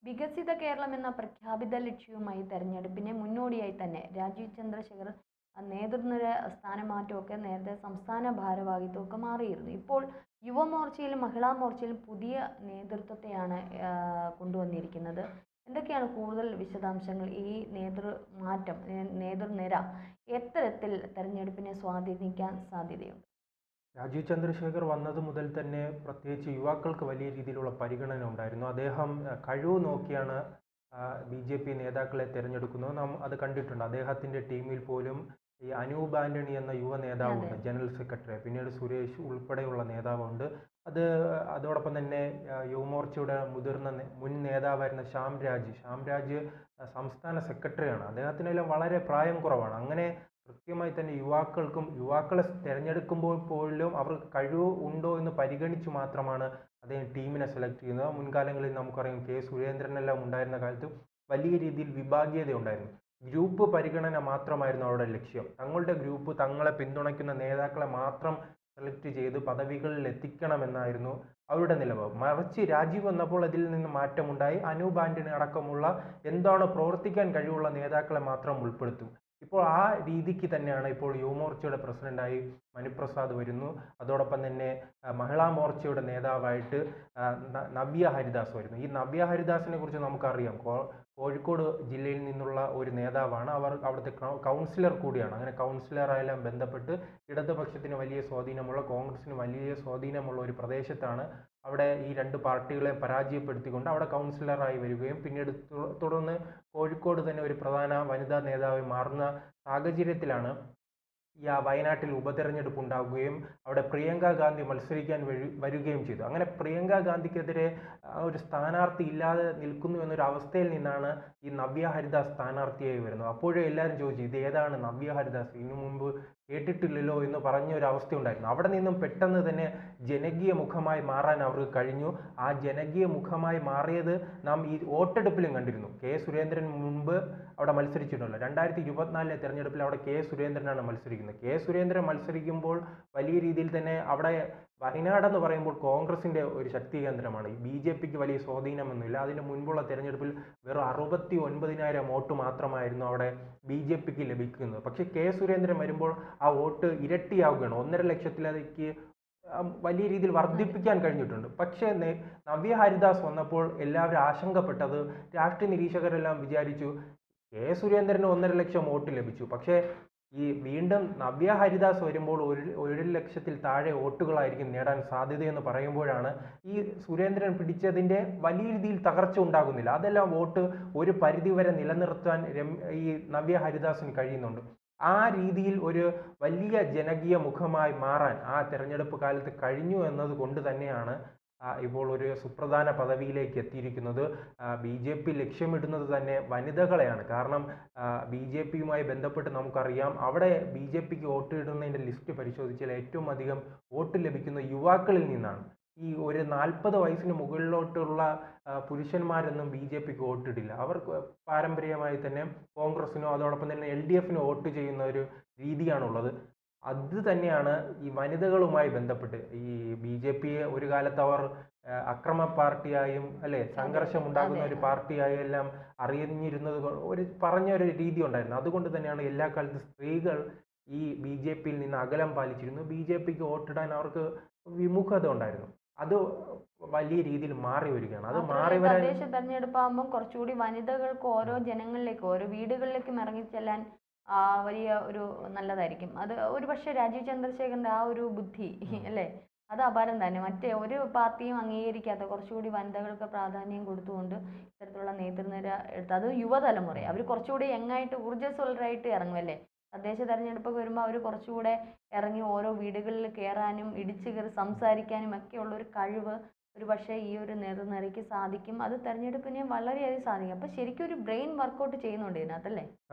വികസിത കേരളം എന്ന പ്രഖ്യാപിത ലക്ഷ്യവുമായി തെരഞ്ഞെടുപ്പിന് മുന്നോടിയായി തന്നെ രാജീവ് ചന്ദ്രശേഖർ നേതൃനിര സ്ഥാനമാറ്റമൊക്കെ നേരത്തെ സംസ്ഥാന ഭാരവാഹിത്വമൊക്കെ മാറിയിരുന്നു. ഇപ്പോൾ യുവമോർച്ചയിലും മഹിളാ മോർച്ചയിലും പുതിയ നേതൃത്വത്തെയാണ് കൊണ്ടുവന്നിരിക്കുന്നത്. എന്തൊക്കെയാണ് കൂടുതൽ വിശദാംശങ്ങൾ? ഈ നേതൃനിര എത്തരത്തിൽ തെരഞ്ഞെടുപ്പിനെ സ്വാധീനിക്കാൻ സാധ്യതയുണ്ട്? രാജീവ് ചന്ദ്രശേഖർ വന്നത് മുതൽ തന്നെ പ്രത്യേകിച്ച് യുവാക്കൾക്ക് വലിയ രീതിയിലുള്ള പരിഗണന ഉണ്ടായിരുന്നു. അദ്ദേഹം കഴിവ് നോക്കിയാണ് BJP നേതാക്കളെ തിരഞ്ഞെടുക്കുന്നത്. നാം അത് കണ്ടിട്ടുണ്ട്. അദ്ദേഹത്തിൻ്റെ ടീമിൽ പോലും ഈ അനൂപ് ആൻ്റണി എന്ന യുവ നേതാവുണ്ട്, ജനറൽ സെക്രട്ടറി. പിന്നീട് സുരേഷ് ഉൾപ്പെടെയുള്ള നേതാവുണ്ട്. അതോടൊപ്പം തന്നെ യുവമോർച്ചയുടെ മുൻ നേതാവായിരുന്ന ശ്യാംരാജ് സംസ്ഥാന സെക്രട്ടറിയാണ്. അദ്ദേഹത്തിനെല്ലാം വളരെ പ്രായം കുറവാണ്. അങ്ങനെ കൃത്യമായി തന്നെ യുവാക്കളെ തിരഞ്ഞെടുക്കുമ്പോൾ പോലും അവർക്ക് കഴിവ് ഉണ്ടോ എന്ന് പരിഗണിച്ച് മാത്രമാണ് അദ്ദേഹം ടീമിനെ സെലക്ട് ചെയ്യുന്നത്. മുൻകാലങ്ങളിൽ നമുക്കറിയാം സുരേന്ദ്രനെല്ലാം ഉണ്ടായിരുന്ന കാലത്ത് വലിയ രീതിയിൽ വിഭാഗീയത ഉണ്ടായിരുന്നു. ഗ്രൂപ്പ് പരിഗണന മാത്രമായിരുന്നു അവരുടെ ലക്ഷ്യം. തങ്ങളുടെ ഗ്രൂപ്പ് തങ്ങളെ പിന്തുണയ്ക്കുന്ന നേതാക്കളെ മാത്രം സെലക്ട് ചെയ്ത് പദവികളിൽ എത്തിക്കണമെന്നായിരുന്നു അവരുടെ നിലപാട്. മറിച്ച് രാജീവ് വന്നപ്പോൾ അതിൽ നിന്ന് മാറ്റമുണ്ടായി. അനൂപ് ആൻ്റണി അടക്കമുള്ള എന്താണോ പ്രവർത്തിക്കാൻ കഴിവുള്ള നേതാക്കളെ മാത്രം ഉൾപ്പെടുത്തും. ഇപ്പോൾ ആ രീതിക്ക് തന്നെയാണ് ഇപ്പോൾ യുവമോർച്ചയുടെ പ്രസിഡന്റായി മനുപ്രസാദ് വരുന്നു. അതോടൊപ്പം തന്നെ മഹിളാ മോർച്ചയുടെ നേതാവായിട്ട് നവ്യ ഹരിദാസ് വരുന്നു. ഈ നവ്യ ഹരിദാസിനെ കുറിച്ച് നമുക്കറിയാം. കോഴിക്കോട് ജില്ലയിൽ നിന്നുള്ള ഒരു നേതാവാണ്. അവിടുത്തെ കൗൺസിലർ കൂടിയാണ്. അങ്ങനെ കൗൺസിലറായെല്ലാം ബന്ധപ്പെട്ട് ഇടതുപക്ഷത്തിന് വലിയ സ്വാധീനമുള്ള, കോൺഗ്രസിന് വലിയ സ്വാധീനമുള്ള ഒരു പ്രദേശത്താണ് അവിടെ ഈ രണ്ട് പാർട്ടികളെ പരാജയപ്പെടുത്തിക്കൊണ്ട് അവിടെ കൗൺസിലറായി വരികയും പിന്നീട് തുടർന്ന് കോഴിക്കോട് തന്നെ ഒരു പ്രധാന വനിതാ നേതാവായി മാറുന്ന സാഹചര്യത്തിലാണ് വയനാട്ടിൽ ഉപതെരഞ്ഞെടുപ്പ് ഉണ്ടാവുകയും അവിടെ പ്രിയങ്ക ഗാന്ധി മത്സരിക്കാൻ വരികയും ചെയ്തു. അങ്ങനെ പ്രിയങ്ക ഗാന്ധിക്കെതിരെ ഒരു സ്ഥാനാർത്ഥി ഇല്ലാതെ നിൽക്കുന്നു എന്നൊരു അവസ്ഥയിൽ നിന്നാണ് ഈ നവ്യ ഹരിദാസ് സ്ഥാനാർത്ഥിയായി വരുന്നത്. അപ്പോഴേ എല്ലാവരും ചോദിച്ചു, ഇത് ഏതാണ് നവ്യ ഹരിദാസ്, ഇതിനു മുമ്പ് കേട്ടിട്ടില്ലല്ലോ എന്ന് പറഞ്ഞൊരു അവസ്ഥ ഉണ്ടായിരുന്നു. അവിടെ നിന്നും പെട്ടെന്ന് തന്നെ ജനകീയ മുഖമായി മാറാൻ അവർക്ക് കഴിഞ്ഞു. ആ ജനകീയ മുഖമായി മാറിയത് നാം ഈ വോട്ടെടുപ്പിലും കണ്ടിരുന്നു. സുരേന്ദ്രൻ മുമ്പ് അവിടെ മത്സരിച്ചിട്ടുണ്ടല്ലോ. 2024 തെരഞ്ഞെടുപ്പിൽ അവിടെ സുരേന്ദ്രനാണ് മത്സരിക്കുന്നത്. സുരേന്ദ്രൻ മത്സരിക്കുമ്പോൾ വലിയ രീതിയിൽ തന്നെ അവിടെ വയനാട് എന്ന് പറയുമ്പോൾ കോൺഗ്രസിന്റെ ഒരു ശക്തി കേന്ദ്രമാണ്. BJPക്ക് വലിയ സ്വാധീനമൊന്നുമില്ല. അതിന് മുൻപുള്ള തെരഞ്ഞെടുപ്പിൽ വെറും 69,000 വോട്ട് മാത്രമായിരുന്നു അവിടെ BJPക്ക് ലഭിക്കുന്നത്. പക്ഷേ സുരേന്ദ്രൻ വരുമ്പോൾ ആ വോട്ട് ഇരട്ടിയാവുകയാണ്. 1.5 ലക്ഷത്തിലേക്ക് വലിയ രീതിയിൽ വർദ്ധിപ്പിക്കാൻ കഴിഞ്ഞിട്ടുണ്ട്. പക്ഷേ നവ്യ ഹരിദാസ് വന്നപ്പോൾ എല്ലാവരും ആശങ്കപ്പെട്ടത്, രാഷ്ട്രീയ നിരീക്ഷകരെല്ലാം വിചാരിച്ചു സുരേന്ദ്രന് 1.5 ലക്ഷം വോട്ട് ലഭിച്ചു. പക്ഷേ വീണ്ടും നവ്യ ഹരിദാസ് വരുമ്പോൾ 1 ലക്ഷത്തിൽ താഴെ വോട്ടുകളായിരിക്കും നേടാൻ സാധ്യതയെന്ന് പറയുമ്പോഴാണ് ഈ സുരേന്ദ്രൻ പിടിച്ചതിൻ്റെ വലിയ രീതിയിൽ തകർച്ച ഉണ്ടാകുന്നില്ല. അതെല്ലാം വോട്ട് ഒരു പരിധിവരെ നിലനിർത്താൻ ഈ നവ്യ ഹരിദാസിന് കഴിയുന്നുണ്ട്. ആ രീതിയിൽ ഒരു വലിയ ജനകീയ മുഖമായി മാറാൻ ആ തെരഞ്ഞെടുപ്പ് കാലത്ത് കഴിഞ്ഞു എന്നത് കൊണ്ട് തന്നെയാണ് ഇപ്പോൾ ഒരു സുപ്രധാന പദവിയിലേക്ക് എത്തിയിരിക്കുന്നത്. BJP ലക്ഷ്യമിടുന്നത് തന്നെ വനിതകളെയാണ്. കാരണം BJPയുമായി ബന്ധപ്പെട്ട് നമുക്കറിയാം, അവിടെ BJPക്ക് വോട്ട് ഇടുന്നതിൻ്റെ ലിസ്റ്റ് പരിശോധിച്ചാൽ ഏറ്റവും അധികം വോട്ട് ലഭിക്കുന്ന യുവാക്കളിൽ നിന്നാണ്. ഈ ഒരു 40 വയസ്സിന് മുകളിലോട്ടുള്ള പുരുഷന്മാരൊന്നും BJPക്ക് വോട്ടിടില്ല. അവർ പാരമ്പര്യമായി തന്നെ കോൺഗ്രസിനോ അതോടൊപ്പം തന്നെ LDFനോ വോട്ട് ചെയ്യുന്ന ഒരു രീതിയാണുള്ളത്. അത് തന്നെയാണ് ഈ വനിതകളുമായി ബന്ധപ്പെട്ട് ഈ BJPയെ ഒരു കാലത്ത് അവർ അക്രമ പാർട്ടിയായും സംഘർഷം ഉണ്ടാകുന്ന ഒരു പാർട്ടിയായും എല്ലാം അറിഞ്ഞിരുന്നത് പറഞ്ഞൊരു രീതി ഉണ്ടായിരുന്നു. അതുകൊണ്ട് തന്നെയാണ് എല്ലാ കാലത്തും സ്ത്രീകൾ ഈ BJPയിൽ നിന്ന് അകലം പാലിച്ചിരുന്നു. BJPക്ക് വോട്ടിടാൻ അവർക്ക് വിമുഖത ഉണ്ടായിരുന്നു. അത് വലിയ രീതിയിൽ മാറി വരികയാണ്. അത് മാറി വരാൻ തദ്ദേശ തെരഞ്ഞെടുപ്പാകുമ്പോൾ കുറച്ചുകൂടി വനിതകൾക്ക് ഓരോ ജനങ്ങളിലേക്ക്, ഓരോ വീടുകളിലേക്കും ഇറങ്ങിച്ചെല്ലാൻ വലിയ ഒരു നല്ലതായിരിക്കും. അത് ഒരു പക്ഷേ രാജീവ് ചന്ദ്രശേഖറിന്റെ ആ ഒരു ബുദ്ധി അല്ലേ, അത് അപാരം തന്നെ. മറ്റേ ഒരു പാർട്ടിയും അംഗീകരിക്കാത്ത കുറച്ചുകൂടി വനിതകൾക്ക് പ്രാധാന്യം കൊടുത്തുകൊണ്ട് ഇത്തരത്തിലുള്ള നേതൃനിര എടുത്ത്, അത് യുവതലമുറ അവർ കുറച്ചുകൂടി യങ്ങായിട്ട് ഊർജ്ജസ്വലരായിട്ട് ഇറങ്ങുമല്ലേ. തദ്ദേശ തെരഞ്ഞെടുപ്പൊക്കെ വരുമ്പോൾ അവർ കുറച്ചുകൂടെ ഇറങ്ങി ഓരോ വീടുകളിൽ കയറാനും ഇടിച്ചു കയറി സംസാരിക്കാനും ഒക്കെയുള്ള ഒരു കഴിവ് ഒരു പക്ഷേ ഈ ഒരു നേതൃനിരയ്ക്ക് സാധിക്കും. അത് തെരഞ്ഞെടുപ്പിനെ വളരെയധികം സാധിക്കും. അപ്പോൾ ശരിക്കും ഒരു ബ്രെയിൻ വർക്കൗട്ട് ചെയ്യുന്നുണ്ട് ഇതിനകത്തല്ലേ.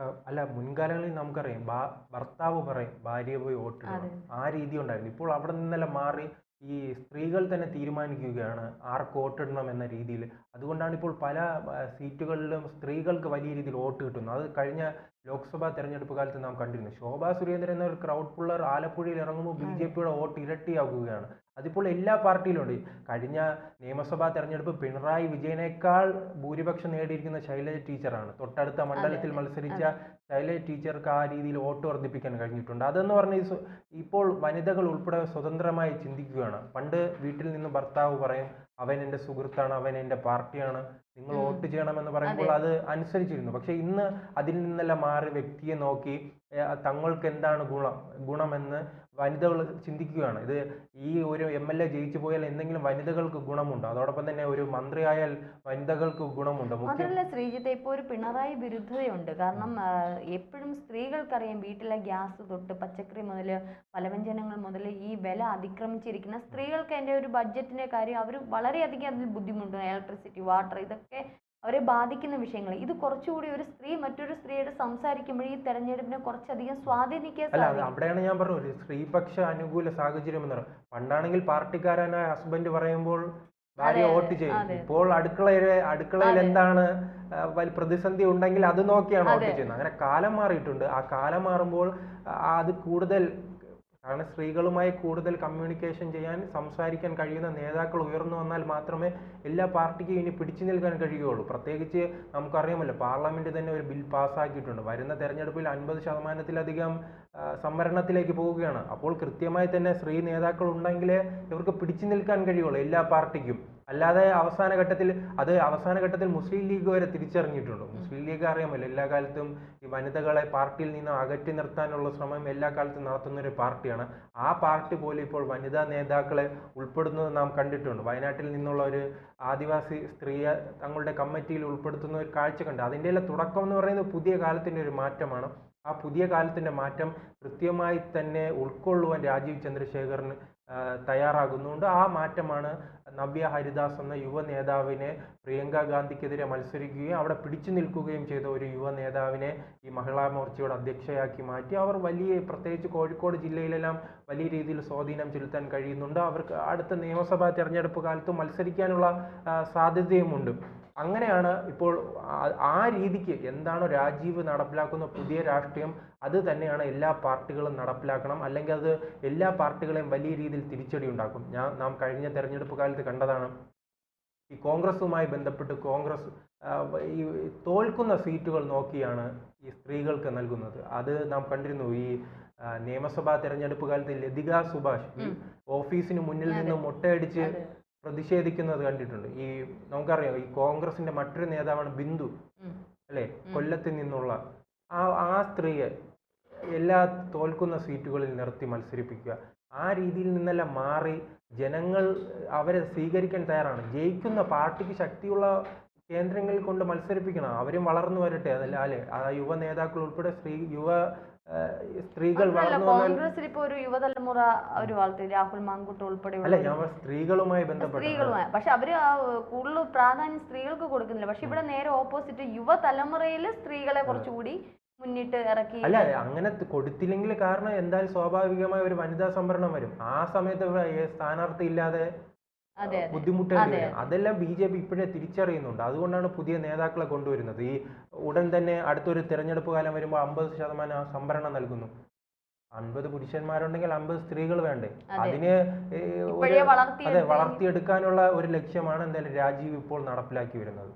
അല്ല, മുൻകാലങ്ങളിൽ നമുക്കറിയാം ഭർത്താവ് പറയും ഭാര്യ പോയി വോട്ടിടണം, ആ രീതി ഉണ്ടായിരുന്നു. ഇപ്പോൾ അവിടെ നിന്നെല്ലാം മാറി ഈ സ്ത്രീകൾ തന്നെ തീരുമാനിക്കുകയാണ് ആർക്ക് വോട്ടിടണം എന്ന രീതിയിൽ. അതുകൊണ്ടാണ് ഇപ്പോൾ പല സീറ്റുകളിലും സ്ത്രീകൾക്ക് വലിയ രീതിയിൽ വോട്ട് കിട്ടുന്നത്. അത് കഴിഞ്ഞ ലോക്സഭാ തെരഞ്ഞെടുപ്പ് കാലത്ത് നാം കണ്ടിരുന്നു. ശോഭാ സുരേന്ദ്രൻ എന്ന ഒരു ക്രൗഡ് പുള്ളർ ആലപ്പുഴയിൽ ഇറങ്ങുമ്പോൾ BJPയുടെ വോട്ട് ഇരട്ടിയാകുകയാണ്. അതിപ്പോൾ എല്ലാ പാർട്ടിയിലും ഉണ്ട്. കഴിഞ്ഞ നിയമസഭാ തെരഞ്ഞെടുപ്പ് പിണറായി വിജയനേക്കാൾ ഭൂരിപക്ഷം നേടിയിരിക്കുന്ന ശൈലജ ടീച്ചറാണ്. തൊട്ടടുത്ത മണ്ഡലത്തിൽ മത്സരിച്ച ശൈലജ ടീച്ചർക്ക് ആ രീതിയിൽ വോട്ട് വർദ്ധിപ്പിക്കാൻ കഴിഞ്ഞിട്ടുണ്ട്. അതെന്ന് പറഞ്ഞാൽ ഇപ്പോൾ വനിതകൾ ഉൾപ്പെടെ സ്വതന്ത്രമായി ചിന്തിക്കുകയാണ്. പണ്ട് വീട്ടിൽ നിന്ന് ഭർത്താവ് പറയും, അവൻ എൻ്റെ സുഹൃത്താണ്, അവൻ എൻ്റെ പാർട്ടിയാണ്, നിങ്ങൾ വോട്ട് ചെയ്യണമെന്ന് പറയുമ്പോൾ അത് അനുസരിച്ചിരുന്നു. പക്ഷെ ഇന്ന് അതിൽ നിന്നെല്ലാം മാറി വ്യക്തിയെ നോക്കി തങ്ങൾക്ക് എന്താണ് ഗുണമെന്ന് വനിതകൾ ചിന്തിക്കുകയാണ്. ഇത് ഈ ഒരു MLA ജയിച്ചു പോയാൽ എന്തെങ്കിലും വനിതകൾക്ക് ഗുണമുണ്ടോ? അതോടൊപ്പം തന്നെ ഒരു മന്ത്രിയായാൽ വനിതകൾക്ക് ഗുണമുണ്ടോ? മാത്രമല്ല ശ്രീജിത്ത്, ഇപ്പോൾ ഒരു പിണറായി വിരുദ്ധതയുണ്ട്. കാരണം എപ്പോഴും സ്ത്രീകൾക്കറിയാം, വീട്ടിലെ ഗ്യാസ് തൊട്ട് പച്ചക്കറി മുതൽ പലവ്യഞ്ജനങ്ങൾ മുതൽ ഈ വില അതിക്രമിച്ചിരിക്കുന്ന സ്ത്രീകൾക്ക് അതിൻ്റെ ഒരു ബഡ്ജറ്റിൻ്റെ കാര്യം അവർ വളരെയധികം അതിൽ ബുദ്ധിമുട്ടുണ്ട്. ഇലക്ട്രിസിറ്റി, വാട്ടർ, ഇതൊക്കെ അവരെ ബാധിക്കുന്ന വിഷയങ്ങൾ. ഇത് കുറച്ചുകൂടി ഒരു സ്ത്രീ മറ്റൊരു സ്ത്രീയോട് സംസാരിക്കുമ്പോൾ ഈ തെരഞ്ഞെടുപ്പിനെ കുറച്ചധികം സ്വാധീനിക്കാൻ സാധിക്കും. അവിടെയാണ് ഞാൻ പറഞ്ഞത് ഒരു സ്ത്രീപക്ഷ അനുകൂല സാഹചര്യം എന്ന് പറയുന്നത്. പണ്ടാണെങ്കിൽ പാർട്ടിക്കാരനായ ഹസ്ബൻഡ് പറയുമ്പോൾ ഭാര്യ വോട്ട് ചെയ്യും. ഇപ്പോൾ അടുക്കളയിൽ എന്താണ് പ്രതിസന്ധി ഉണ്ടെങ്കിൽ അത് നോക്കിയാണ് വോട്ട് ചെയ്യുന്നത്. അങ്ങനെ കാലം മാറിയിട്ടുണ്ട്. ആ കാലം മാറുമ്പോൾ അത് കൂടുതൽ, കാരണം സ്ത്രീകളുമായി കൂടുതൽ കമ്മ്യൂണിക്കേഷൻ ചെയ്യാൻ, സംസാരിക്കാൻ കഴിയുന്ന നേതാക്കൾ ഉയർന്നു വന്നാൽ മാത്രമേ എല്ലാ പാർട്ടിക്കും ഇനി പിടിച്ചു നിൽക്കാൻ കഴിയുകയുള്ളൂ. പ്രത്യേകിച്ച് നമുക്കറിയാമല്ലോ, പാർലമെന്റ് തന്നെ ഒരു ബിൽ പാസ്സാക്കിയിട്ടുണ്ട്. വരുന്ന തെരഞ്ഞെടുപ്പിൽ 50%-ലധികം സംവരണത്തിലേക്ക് പോവുകയാണ്. അപ്പോൾ കൃത്യമായി തന്നെ സ്ത്രീ നേതാക്കൾ ഉണ്ടെങ്കിലേ ഇവർക്ക് പിടിച്ചു നിൽക്കാൻ കഴിയുള്ളൂ എല്ലാ പാർട്ടിക്കും. അല്ലാതെ അവസാന ഘട്ടത്തിൽ മുസ്ലിം ലീഗ് വരെ തിരിച്ചറിഞ്ഞിട്ടുണ്ട്. മുസ്ലിം ലീഗ് അറിയാമല്ലോ, എല്ലാ കാലത്തും ഈ വനിതകളെ പാർട്ടിയിൽ നിന്ന് അകറ്റി നിർത്താനുള്ള ശ്രമം എല്ലാ കാലത്തും നടത്തുന്ന ഒരു പാർട്ടിയാണ്. ആ പാർട്ടി പോലും ഇപ്പോൾ വനിതാ നേതാക്കളെ ഉൾപ്പെടുന്നത് നാം കണ്ടിട്ടുണ്ട്. വയനാട്ടിൽ നിന്നുള്ള ഒരു ആദിവാസി സ്ത്രീയെ തങ്ങളുടെ കമ്മിറ്റിയിൽ ഉൾപ്പെടുത്തുന്ന ഒരു കാഴ്ച കണ്ട്. അതിൻ്റെ എല്ലാം തുടക്കം എന്ന് പറയുന്നത് പുതിയ കാലത്തിൻ്റെ ഒരു മാറ്റമാണ്. ആ പുതിയ കാലത്തിൻ്റെ മാറ്റം കൃത്യമായി തന്നെ ഉൾക്കൊള്ളുവാൻ രാജീവ് ചന്ദ്രശേഖറിന് തയ്യാറാകുന്നുണ്ട്. ആ മാറ്റമാണ് നവ്യ ഹരിദാസ് എന്ന യുവ നേതാവിനെ പ്രിയങ്ക ഗാന്ധിക്കെതിരെ മത്സരിക്കുകയും അവിടെ പിടിച്ചു നിൽക്കുകയും ചെയ്ത ഒരു യുവ നേതാവിനെ ഈ മഹിളാ മോർച്ചയുടെ അധ്യക്ഷയാക്കി മാറ്റി. അവർ പ്രത്യേകിച്ച് കോഴിക്കോട് ജില്ലയിലെല്ലാം വലിയ രീതിയിൽ സ്വാധീനം ചെലുത്താൻ കഴിയുന്നുണ്ട്. അവർക്ക് അടുത്ത നിയമസഭാ തെരഞ്ഞെടുപ്പ് കാലത്ത് മത്സരിക്കാനുള്ള സാധ്യതയുമുണ്ട്. അങ്ങനെയാണ് ഇപ്പോൾ ആ രീതിക്ക് എന്താണോ രാജീവ് നടപ്പിലാക്കുന്ന പുതിയ രാഷ്ട്രീയം, അത് തന്നെയാണ് എല്ലാ പാർട്ടികളും നടപ്പിലാക്കണം. അല്ലെങ്കിൽ അത് എല്ലാ പാർട്ടികളെയും വലിയ രീതിയിൽ തിരിച്ചടി ഉണ്ടാക്കും. നാം കഴിഞ്ഞ തെരഞ്ഞെടുപ്പ് കാലത്ത് കണ്ടതാണ്. ഈ കോൺഗ്രസുമായി ബന്ധപ്പെട്ട് കോൺഗ്രസ് ഈ തോൽക്കുന്ന സീറ്റുകൾ നോക്കിയാണ് ഈ സ്ത്രീകൾക്ക് നൽകുന്നത്. അത് നാം കണ്ടിരുന്നു. ഈ നിയമസഭാ തെരഞ്ഞെടുപ്പ് കാലത്ത് ലതിക സുഭാഷ് ഓഫീസിന് മുന്നിൽ നിന്ന് മുട്ടയടിച്ച് പ്രതിഷേധിക്കുന്നത് കണ്ടിട്ടുണ്ട്. നമുക്കറിയാം, ഈ കോൺഗ്രസിന്റെ മറ്റൊരു നേതാവാണ് ബിന്ദു, അല്ലെ, കൊല്ലത്തിൽ നിന്നുള്ള ആ സ്ത്രീയെ എല്ലാ തോൽക്കുന്ന സീറ്റുകളിൽ നിർത്തി മത്സരിപ്പിക്കുക. ആ രീതിയിൽ നിന്നെല്ലാം മാറി ജനങ്ങൾ അവരെ സ്വീകരിക്കാൻ തയ്യാറാണ്. ജയിക്കുന്ന പാർട്ടിക്ക് ശക്തിയുള്ള കേന്ദ്രങ്ങളിൽ കൊണ്ട് മത്സരിപ്പിക്കണം. അവരും വളർന്നു വരട്ടെ. അല്ലെ, ആ യുവ നേതാക്കൾ ഉൾപ്പെടെ സ്ത്രീകൾ വളർന്നു വന്നാൽ. കോൺഗ്രസിൽ ഇപ്പൊ ഒരു യുവതലമുറ അവർ വളർത്തി, രാഹുൽ മാങ്കൂട്ട് ഉൾപ്പെടെ. അല്ല, ഞാൻ സ്ത്രീകളുമായി ബന്ധപ്പെട്ട്, പക്ഷെ അവര് കൂടുതൽ പ്രാധാന്യം സ്ത്രീകൾക്ക് കൊടുക്കുന്നില്ല. പക്ഷെ ഇവിടെ നേരെ ഓപ്പോസിറ്റ്, യുവതലമുറയിൽ സ്ത്രീകളെ കുറച്ചുകൂടി മുന്നിട്ട് ഇറക്കി. അല്ല, അങ്ങനെ കൊടുത്തില്ലെങ്കിൽ കാരണം എന്തായാലും സ്വാഭാവികമായ ഒരു വനിതാ സംവരണം വരും. ആ സമയത്ത് സ്ഥാനാർത്ഥി ഇല്ലാതെ ബുദ്ധിമുട്ടേണ്ടി വരും. അതെല്ലാം BJP ഇപ്പോഴേ തിരിച്ചറിയുന്നുണ്ട്. അതുകൊണ്ടാണ് പുതിയ നേതാക്കളെ കൊണ്ടുവരുന്നത്. ഈ ഉടൻ തന്നെ അടുത്തൊരു തെരഞ്ഞെടുപ്പ് കാലം വരുമ്പോൾ 50% സംവരണം നൽകുന്നു. 50 പുരുഷന്മാരുണ്ടെങ്കിൽ 50 സ്ത്രീകൾ വേണ്ടേ? അതിന് വളർത്തിയെടുക്കാനുള്ള ഒരു ലക്ഷ്യമാണ് എന്തായാലും രാജീവ് ഇപ്പോൾ നടപ്പിലാക്കി വരുന്നത്.